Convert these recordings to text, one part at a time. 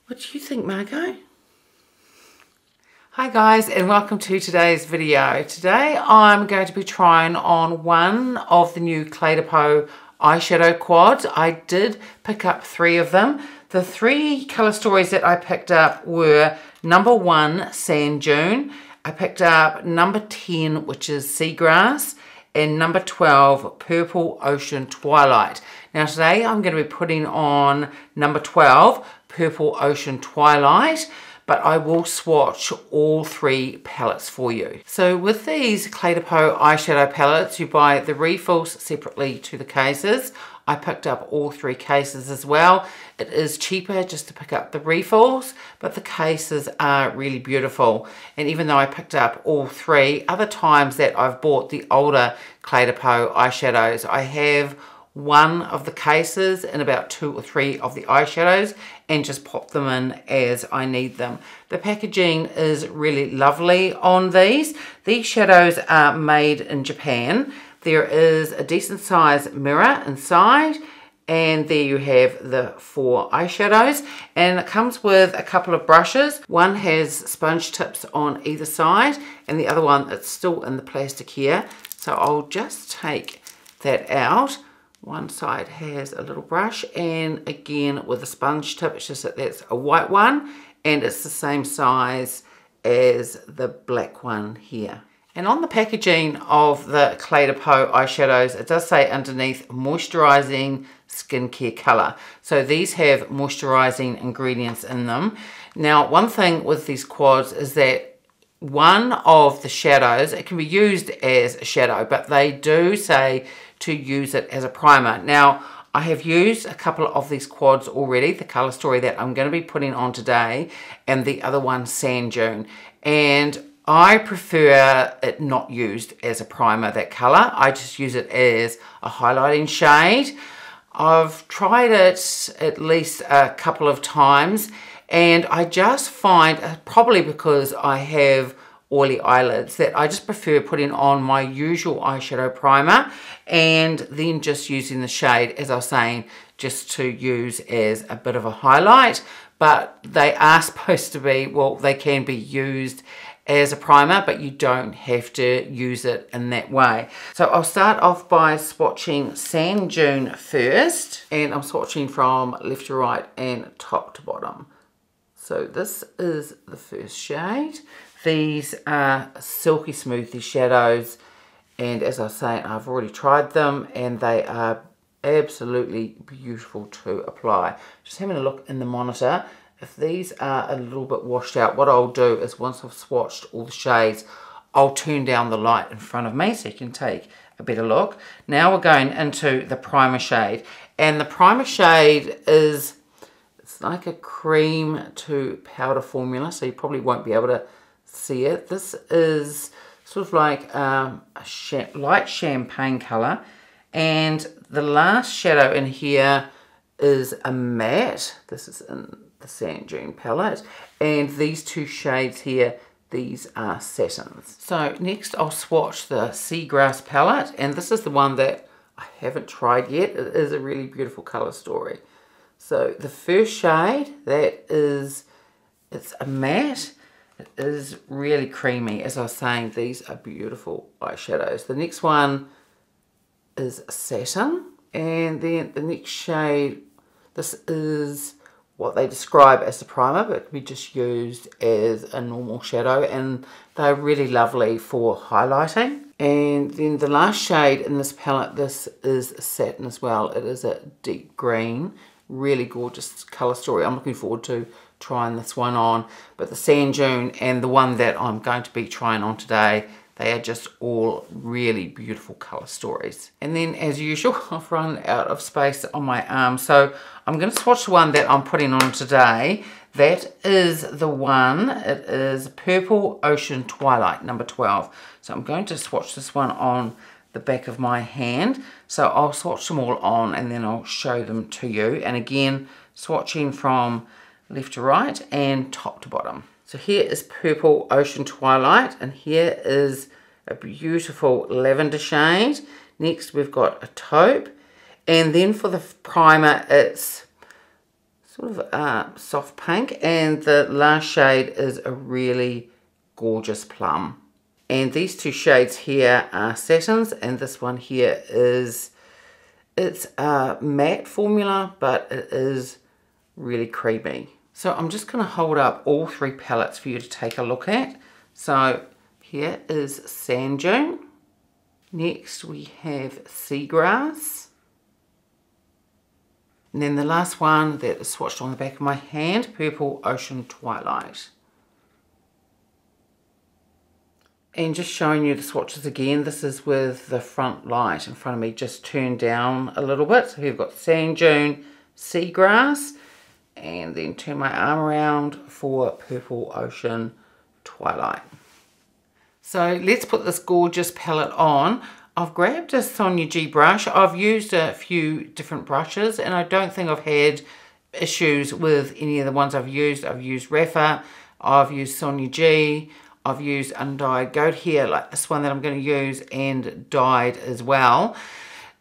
What do you think, Margot? Hi guys, and welcome to today's video. Today I'm going to be trying on one of the new Cle De Peau eyeshadow quads. I did pick up 3 of them. The 3 colour stories that I picked up were number 1, Sand Dune. I picked up number 10, which is Seagrass, and number 12, Purple Ocean Twilight. Now today I'm going to be putting on number 12, Purple Ocean Twilight, but I will swatch all 3 palettes for you. So with these Cle De Peau eyeshadow palettes, you buy the refills separately to the cases. I picked up all 3 cases as well. It is cheaper just to pick up the refills, but the cases are really beautiful. And even though I picked up all 3, other times that I've bought the older Cle De Peau eyeshadows, I have one of the cases and about 2 or 3 of the eyeshadows and just pop them in as I need them. The packaging is really lovely on these. These shadows are made in Japan. There is a decent size mirror inside, and there you have the 4 eyeshadows, and it comes with a couple of brushes. One has sponge tips on either side and the other one that's still in the plastic here. So I'll just take that out. One side has a little brush, and again with a sponge tip, it's just that that's a white one and it's the same size as the black one here. And on the packaging of the Cle De Peau eyeshadows, it does say underneath moisturizing skincare color. So these have moisturizing ingredients in them. Now, one thing with these quads is that one of the shadows, it can be used as a shadow, but they do say to use it as a primer. Now, I have used a couple of these quads already, the color story that I'm going to be putting on today, and the other one, Sand Dune. And I prefer it not used as a primer, that color. I just use it as a highlighting shade. I've tried it at least a couple of times, and I just find, probably because I have oily eyelids, that I just prefer putting on my usual eyeshadow primer and then just using the shade, as I was saying, just to use as a bit of a highlight. But they are supposed to be, well, they can be used as a primer, but you don't have to use it in that way. So I'll start off by swatching Sand Dune first, and I'm swatching from left to right and top to bottom. So this is the first shade. These are silky smooth, these shadows, and as I was saying, I've already tried them and they are absolutely beautiful to apply. Just having a look in the monitor, if these are a little bit washed out, what I'll do is once I've swatched all the shades, I'll turn down the light in front of me so you can take a better look. Now we're going into the primer shade, and the primer shade is, it's like a cream to powder formula, so you probably won't be able to see it. This is sort of like a light champagne color, and the last shadow in here is a matte. This is in the Sand Dune palette, and these 2 shades here, these are satins. So next I'll swatch the Seagrass palette, and this is the one that I haven't tried yet. It is a really beautiful color story. So the first shade, that is, it's a matte. It is really creamy. As I was saying, these are beautiful eyeshadows. The next one is satin, and then the next shade, this is what they describe as the primer, but can be just used as a normal shadow, and they're really lovely for highlighting. And then the last shade in this palette, this is satin as well. It is a deep green, really gorgeous color story. I'm looking forward to trying this one on, but the Sand Dune and the one that I'm going to be trying on today, they are just all really beautiful color stories. And then as usual, I've run out of space on my arm, so I'm going to swatch the one that I'm putting on today. That is the one, it is Purple Ocean Twilight, number 12. So I'm going to swatch this one on the back of my hand. So I'll swatch them all on and then I'll show them to you. And again, swatching from left to right and top to bottom. So here is Purple Ocean Twilight, and here is a beautiful lavender shade. Next we've got a taupe, and then for the primer it's sort of a soft pink, and the last shade is a really gorgeous plum. And these two shades here are satins, and this one here is, it's a matte formula, but it is really creamy. So I'm just going to hold up all three palettes for you to take a look at. So here is Sand Dune. Next we have Seagrass. And then the last one that is swatched on the back of my hand, Purple Ocean Twilight. And just showing you the swatches again, this is with the front light in front of me just turned down a little bit. So we've got Sand Dune, Seagrass, and then turn my arm around for Purple Ocean Twilight. So let's put this gorgeous palette on. I've grabbed a Sonia G brush. I've used a few different brushes, and I don't think I've had issues with any of the ones I've used. I've used rephr, I've used Sonia G, I've used undyed goat hair like this one that I'm going to use, and dyed as well.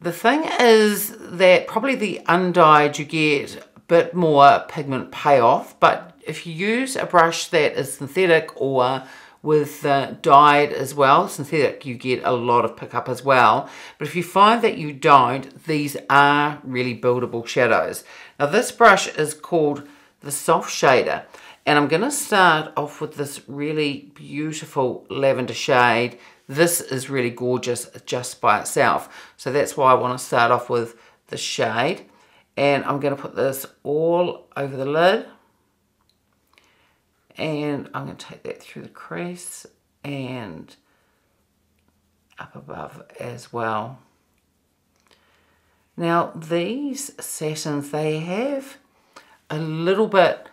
The thing is that probably the undyed you get a bit more pigment payoff, but if you use a brush that is synthetic or with dyed as well, synthetic, you get a lot of pickup as well. But if you find that you don't, these are really buildable shadows. Now this brush is called the Soft Shader, and I'm going to start off with this really beautiful lavender shade. This is really gorgeous just by itself, so that's why I want to start off with the shade. And I'm going to put this all over the lid, and I'm going to take that through the crease and up above as well. Now these satins, they have a little bit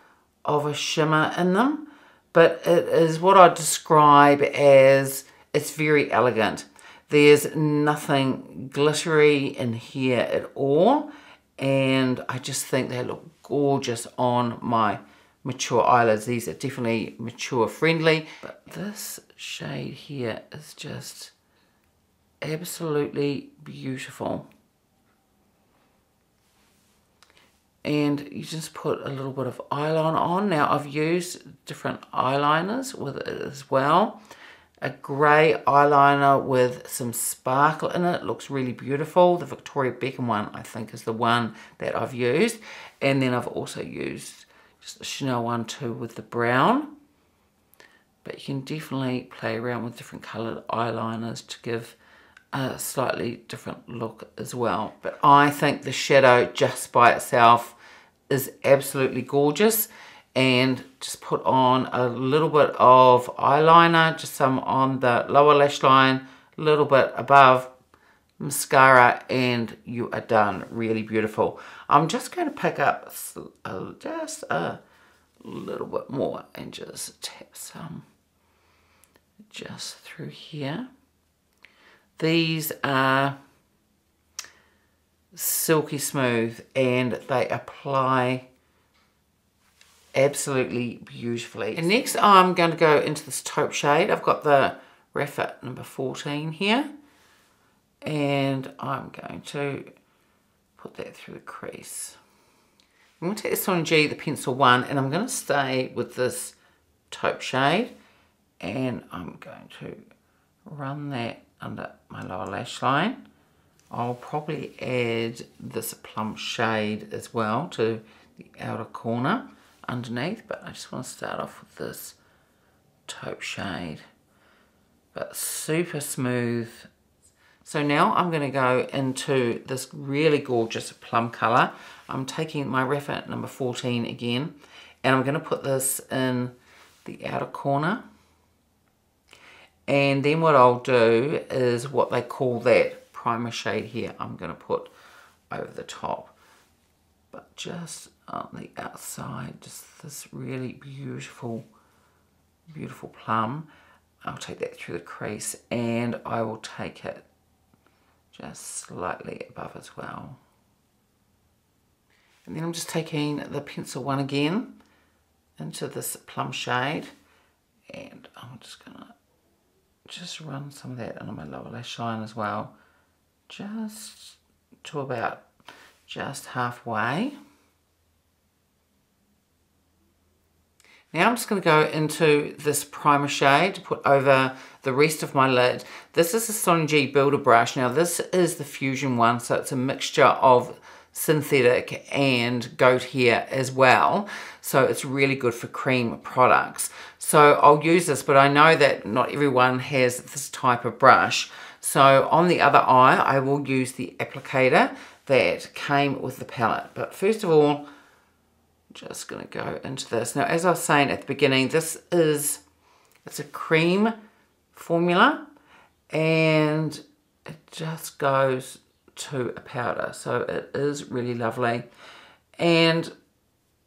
of a shimmer in them, but it is what I describe as, it's very elegant. There's nothing glittery in here at all, and I just think they look gorgeous on my mature eyelids. These are definitely mature friendly, but this shade here is just absolutely beautiful. And you just put a little bit of eyeliner on. Now I've used different eyeliners with it as well. A grey eyeliner with some sparkle in it looks really beautiful. The Victoria Beckham one I think is the one that I've used, and then I've also used just the Chanel one too with the brown. But you can definitely play around with different coloured eyeliners to give a slightly different look as well. But I think the shadow just by itself is absolutely gorgeous. And just put on a little bit of eyeliner, just some on the lower lash line, a little bit above, mascara, and you are done. Really beautiful. I'm just going to pick up just a little bit more and just tap some just through here. These are silky smooth and they apply absolutely beautifully. And next I'm going to go into this taupe shade. I've got the rephr number 14 here, and I'm going to put that through the crease. I'm going to take this Sonia G, the pencil one, and I'm going to stay with this taupe shade, and I'm going to run that under my lower lash line. I'll probably add this plum shade as well to the outer corner underneath, but I just want to start off with this taupe shade, but super smooth. So now I'm going to go into this really gorgeous plum colour. I'm taking my rephr number 14 again, and I'm going to put this in the outer corner, and then what I'll do is what they call that primer shade here I'm going to put over the top, but just on the outside, just this really beautiful plum. I'll take that through the crease, and I will take it just slightly above as well. And then I'm just taking the pencil one again into this plum shade, and I'm just gonna just run some of that under my lower lash line as well, just to about just halfway. Now I'm just going to go into this primer shade to put over the rest of my lid. This is a Sonia G Builder brush. Now this is the Fusion one, so it's a mixture of synthetic and goat hair as well. So it's really good for cream products. So I'll use this, but I know that not everyone has this type of brush. So on the other eye, I will use the applicator that came with the palette. But first of all, just going to go into this. Now, as I was saying at the beginning, it's a cream formula and it just goes to a powder. So it is really lovely. And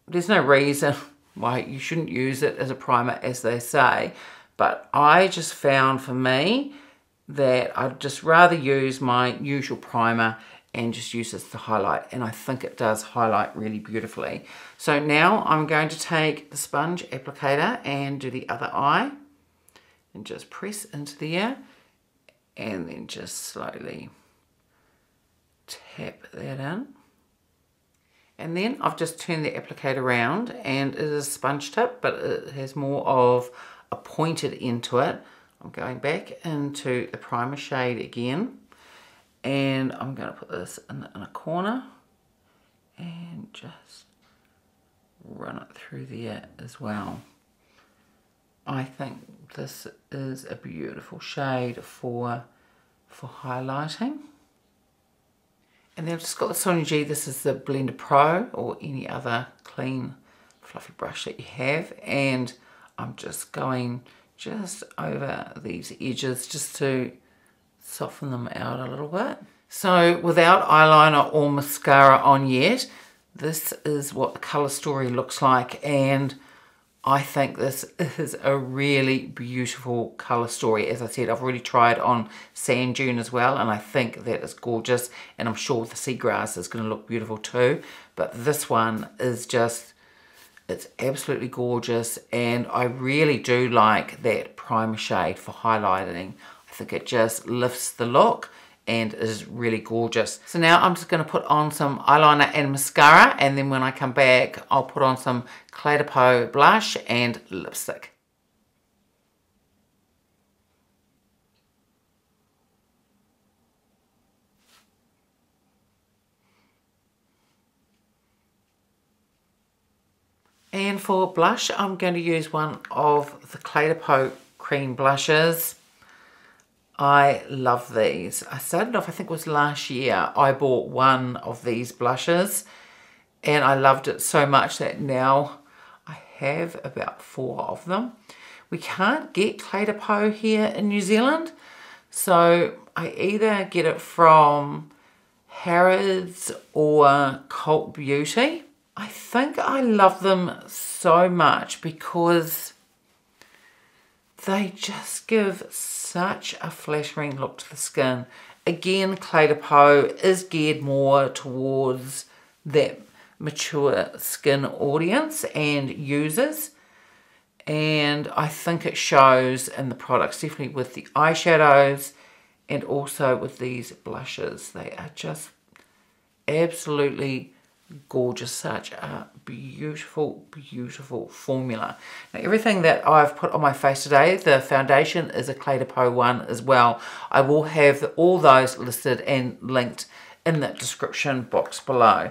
there's no reason why you shouldn't use it as a primer, as they say. But I just found for me that I'd just rather use my usual primer and just use this to highlight, and I think it does highlight really beautifully. So now I'm going to take the sponge applicator and do the other eye and just press into there and then just slowly tap that in. And then I've just turned the applicator around, and it is a sponge tip, but it has more of a pointed end to it. I'm going back into the primer shade again, and I'm going to put this in a corner and just run it through there as well. I think this is a beautiful shade for highlighting. And then I've just got the Sonia G. This is the Blender Pro or any other clean fluffy brush that you have, and I'm just going just over these edges just to soften them out a little bit. So without eyeliner or mascara on yet, this is what the colour story looks like, and I think this is a really beautiful colour story. As I said, I've already tried on sand dune as well, and I think that is gorgeous, and I'm sure the seagrass is going to look beautiful too. But this one is just, it's absolutely gorgeous, and I really do like that primer shade for highlighting. I think it just lifts the look and is really gorgeous. So now I'm just going to put on some eyeliner and mascara, and then when I come back I'll put on some Cle De Peau blush and lipstick. And for blush, I'm going to use one of the Cle De Peau cream blushes. I love these. I started off, I think it was last year, I bought one of these blushes and I loved it so much that now I have about 4 of them. We can't get Cle De Peau here in New Zealand, so I either get it from Harrods or Cult Beauty. I think I love them so much because they just give such a flattering look to the skin. Again, Cle De Peau is geared more towards that mature skin audience and users, and I think it shows in the products, definitely with the eyeshadows and also with these blushes. They are just absolutely gorgeous. Such a beautiful, beautiful formula. Now, everything that I've put on my face today, the foundation is a Cle De Peau one as well. I will have all those listed and linked in the description box below.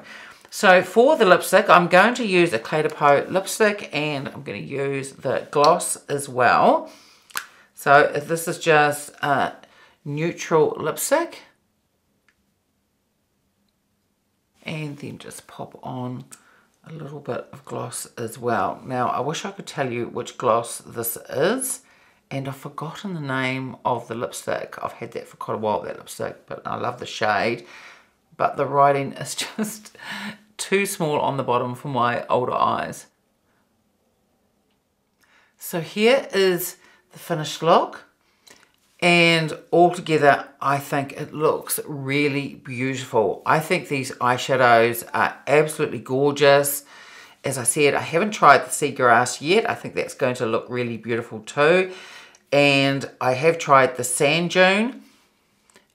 So for the lipstick, I'm going to use a Cle De Peau lipstick, and I'm going to use the gloss as well. So this is just a neutral lipstick. And then just pop on a little bit of gloss as well. Now, I wish I could tell you which gloss this is, and I've forgotten the name of the lipstick. I've had that for quite a while, that lipstick, but I love the shade. But the writing is just too small on the bottom for my older eyes. So here is the finished look. And altogether, I think it looks really beautiful. I think these eyeshadows are absolutely gorgeous. As I said, I haven't tried the seagrass yet. I think that's going to look really beautiful too. And I have tried the sand dune.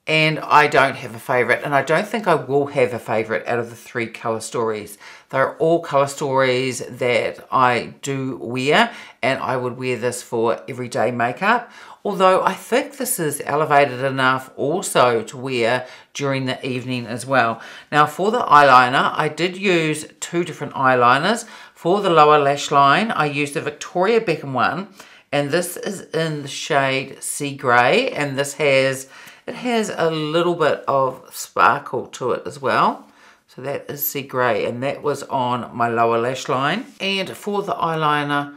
and I don't have a favourite, and I don't think I will have a favourite out of the 3 colour stories. They're all colour stories that I do wear, and I would wear this for everyday makeup. Although I think this is elevated enough also to wear during the evening as well. Now for the eyeliner, I did use 2 different eyeliners. For the lower lash line, I used a Victoria Beckham one, and this is in the shade Sea Grey, and this has a little bit of sparkle to it as well. So that is Sea Grey, and that was on my lower lash line. And for the eyeliner,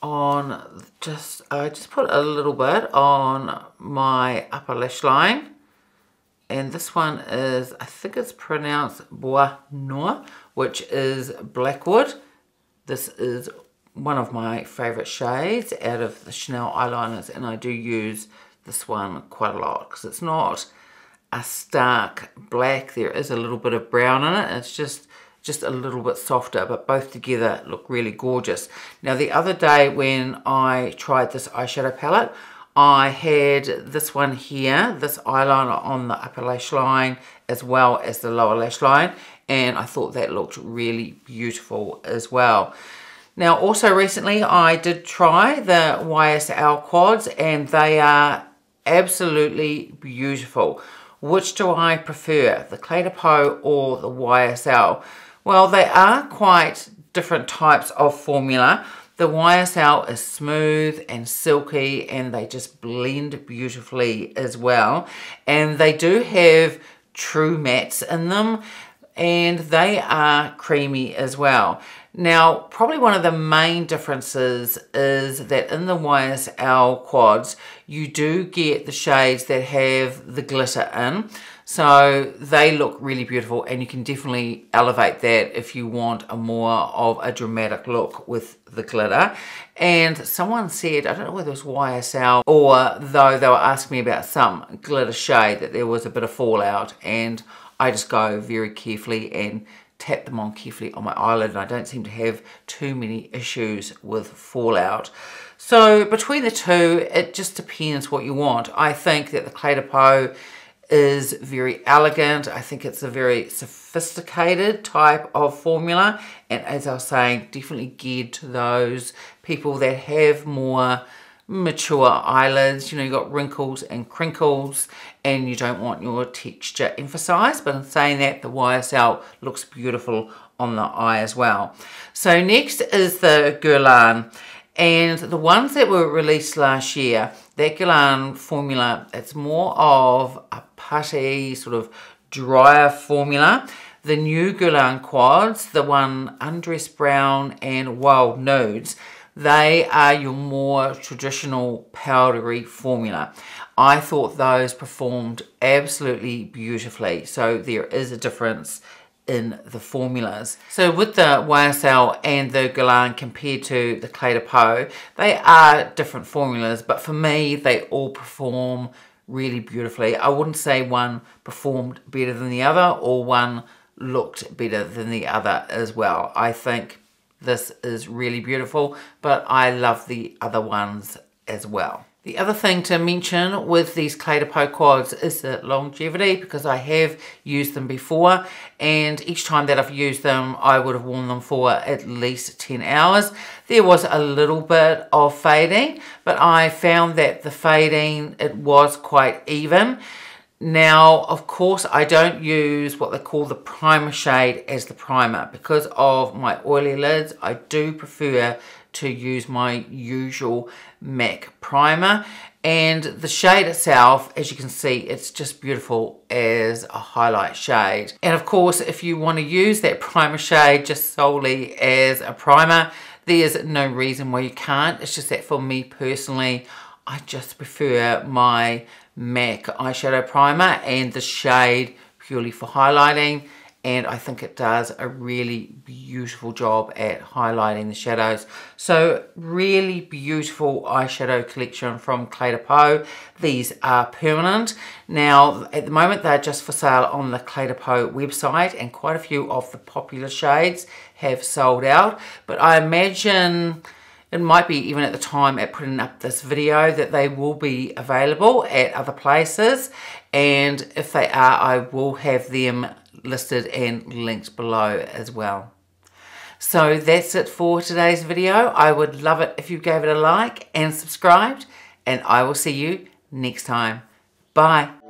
I just put a little bit on my upper lash line, and this one is, I think it's pronounced Bois Noir, which is Blackwood. This is one of my favourite shades out of the Chanel eyeliners, and I do use this one quite a lot because it's not a stark black. There is a little bit of brown in it. It's just a little bit softer, but both together look really gorgeous. Now the other day when I tried this eyeshadow palette, I had this one here, this eyeliner on the upper lash line as well as the lower lash line, and I thought that looked really beautiful as well. Now also recently I did try the YSL quads, and they are absolutely beautiful. Which do I prefer, the Cle De Peau or the YSL? Well, they are quite different types of formula. The YSL is smooth and silky, and they just blend beautifully as well. And they do have true mattes in them, and they are creamy as well. Now, probably one of the main differences is that in the YSL quads, you do get the shades that have the glitter in. So they look really beautiful, and you can definitely elevate that if you want a more of a dramatic look with the glitter. And someone said, I don't know whether it was YSL or though they were asking me about some glitter shade, that there was a bit of fallout, and I just go very carefully and tap them on carefully on my eyelid, and I don't seem to have too many issues with fallout. So between the two, it just depends what you want. I think that the Cle De Peau is very elegant. I think it's a very sophisticated type of formula, and as I was saying, definitely geared to those people that have more mature eyelids. You know, you've got wrinkles and crinkles, and you don't want your texture emphasized. But in saying that, the YSL looks beautiful on the eye as well. So next is the Guerlain, and the ones that were released last year, that Guerlain formula, it's more of a putty, sort of drier formula. The new Guerlain quads, the one Undressed Brown and Wild Nudes, they are your more traditional powdery formula. I thought those performed absolutely beautifully. So there is a difference in the formulas. So with the YSL and the Guerlain compared to the Cle De Peau, they are different formulas, but for me, they all perform really beautifully. I wouldn't say one performed better than the other, or one looked better than the other as well. I think this is really beautiful, but I love the other ones as well. The other thing to mention with these Cle De Peau quads is the longevity, because I have used them before, and each time that I've used them, I would have worn them for at least 10 hours. There was a little bit of fading, but I found that the fading, it was quite even. Now, of course, I don't use what they call the primer shade as the primer. Because of my oily lids, I do prefer to use my usual MAC primer. And the shade itself, as you can see, it's just beautiful as a highlight shade. And of course, if you want to use that primer shade just solely as a primer, there's no reason why you can't. It's just that for me personally, I just prefer my MAC eyeshadow primer and the shade purely for highlighting, and I think it does a really beautiful job at highlighting the shadows. So really beautiful eyeshadow collection from Cle De Peau. These are permanent. Now at the moment they're just for sale on the Cle De Peau website, and quite a few of the popular shades have sold out, but I imagine It might be even at the time at putting up this video that they will be available at other places, and if they are, I will have them listed and linked below as well. So that's it for today's video. I would love it if you gave it a like and subscribed, and I will see you next time. Bye.